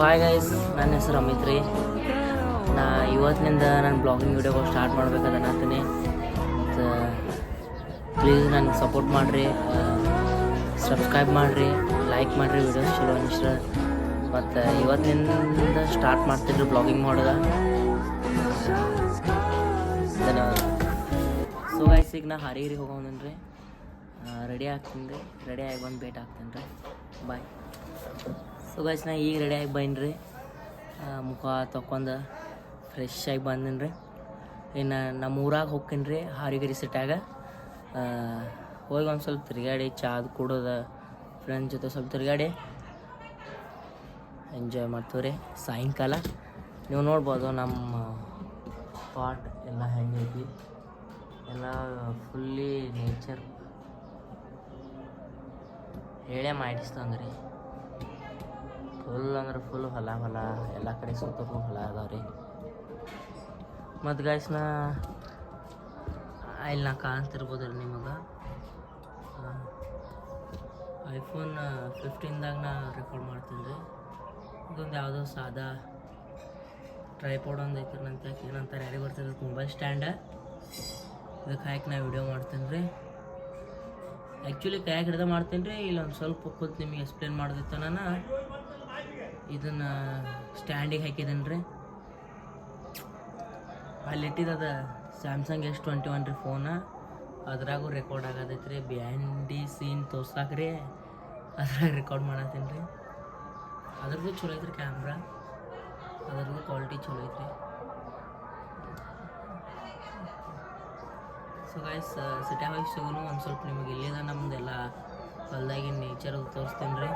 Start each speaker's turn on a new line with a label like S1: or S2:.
S1: Hi guys, ನನ್ನ ಹೆಸರು ಅಮಿತ್ ರೀ. ಇವತ್ತಿನಿಂದ ನಾನು ಬ್ಲಾಗಿಂಗ್ ವೀಡಿಯೋಗಳು ಸ್ಟಾರ್ಟ್ ಮಾಡ್ಬೇಕದ ಅಂತೀನಿ. ಮತ್ತು ಪ್ಲೀಸ್ ನನಗೆ ಸಪೋರ್ಟ್ ಮಾಡಿರಿ, ಸಬ್ಸ್ಕ್ರೈಬ್ ಮಾಡಿರಿ, ಲೈಕ್ ಮಾಡಿರಿ, ವೀಡಿಯೋಸ್ ಚಲೋ ಅನಿಸ್ರ. ಮತ್ತು ಇವತ್ತಿನಿಂದ ಸ್ಟಾರ್ಟ್ ಮಾಡ್ತಿದ್ರು ಬ್ಲಾಗಿಂಗ್ ಮಾಡೋದ. ಧನ್ಯವಾದ. ಸೊ ಗೈಸ್, ಈಗ ನಾ ಹರಿಗಿರಿಗೆ ಹೋಗೋಣ ರೀ. ರೆಡಿ ಆಗ್ತೀನಿ ರೀ. ರೆಡಿ ಆಗಿ ಬಂದು ಭೇಟಿ ಆಗ್ತೀನಿ ರೀ. ಬಾಯ್. ಸೊ ಗೈಸ್, ನಾ ಈಗ ರೆಡಿಯಾಗಿ ಬಂದ್ರಿ. ಮುಖ ತೊಗೊಂಡು ಫ್ರೆಶ್ ಆಗಿ ಬಂದೀನಿ ರೀ. ಇನ್ನು ನಮ್ಮ ಊರಾಗ ಹೋಗ್ತೀನಿ ರೀ, ಹಾರಿಗಿರಿ ಸಿಟ್ಯಾಗ ಹೋಗಿ ಒಂದು ಸ್ವಲ್ಪ ತಿರುಗಾಡಿ, ಚಾದು ಕುಡೋದು, ಫ್ರೆಂಡ್ಸ್ ಜೊತೆ ಸ್ವಲ್ಪ ತಿರುಗಾಡಿ ಎಂಜಾಯ್ ಮಾಡ್ತೀವಿ ರೀ. ಸಾಯಂಕಾಲ ನೀವು ನೋಡ್ಬೋದು ನಮ್ಮ ಸ್ಪಾಟ್ ಎಲ್ಲ ಹೆಂಗೈತಿ. ಎಲ್ಲ ಫುಲ್ಲಿ ನೇಚರ್ ಹೇಳೇ ಮಾಡಿಸ್ತಂದ್ರಿ. ಫುಲ್ ಅಂದ್ರೆ ಫುಲ್ ಹೊಲ ಎಲ್ಲ ಕಡೆ ಸುತ್ತಲೂ ಹೊಲ ಅದಾವ ರೀ. ಮತ್ತು ಗೈಸ್ನ ಇಲ್ಲಿ ನಾ ಕಾಣ್ತಿರ್ಬೋದು ರೀ ನಿಮಗೆ. ಐಫೋನ್ 15ದಾಗ ನಾ ರೆಕಾರ್ಡ್ ಮಾಡ್ತೀನಿ ರೀ. ಇದೊಂದು ಯಾವುದೋ ಸಾದಾ ಟ್ರೈಪಾಡ್ ಒಂದು ಐತಿ ನಂತ ಏನಂತಾರೆ ಯಾರಿಗೆ ಬರ್ತದೆ, ಮೊಬೈಲ್ ಸ್ಟ್ಯಾಂಡ. ಇದಕ್ಕೆ ಹಾಕಿ ನಾ ವಿಡಿಯೋ ಮಾಡ್ತೀನಿ ರೀ. ಆ್ಯಕ್ಚುಲಿ ಕೈಯಾಗ ಹಿಡ್ದು ಮಾಡ್ತೀನಿ ರೀ. ಇಲ್ಲೊಂದು ಸ್ವಲ್ಪ ಕೂತು ನಿಮಗೆ ಎಕ್ಸ್ಪ್ಲೇನ್ ಮಾಡ್ದಿತ್ತ. ನಾನು ಇದನ್ನು ಸ್ಟ್ಯಾಂಡಿಗೆ ಹಾಕಿದ್ದೀನಿ ರೀ. ಅಲ್ಲಿಟ್ಟಿದ್ದದ ಸ್ಯಾಮ್ಸಂಗ್ S21 ರೀ ಫೋನ. ಅದ್ರಾಗೂ ರೆಕಾರ್ಡ್ ಆಗತೈತೆ ರೀ. ಬಿಹೈಂಡ್ ದಿ ಸೀನ್ ತೋರ್ಸಾಕ ರೀ ಅದ್ರಾಗ ರೆಕಾರ್ಡ್ ಮಾಡತ್ತೀನಿ ರೀ. ಅದ್ರದ್ದು ಚಲೋ ಐತ್ರಿ ಕ್ಯಾಮ್ರಾ, ಅದ್ರದ್ದು ಕ್ವಾಲಿಟಿ ಚಲೋ ಐತ್ರಿ. ಸೊ ಗೈಸ್, ಸಿಟ್ಯಾಗ ಹೋಗಿ ಸಿಗೋನು ಒಂದು ಸ್ವಲ್ಪ ನಿಮಗೆ ಇಲ್ಲಿದ ನಮ್ಮದೆಲ್ಲ ಹೊಲ್ದಾಗಿನ ನೇಚರ್ ತೋರಿಸ್ತೀನಿ ರೀ.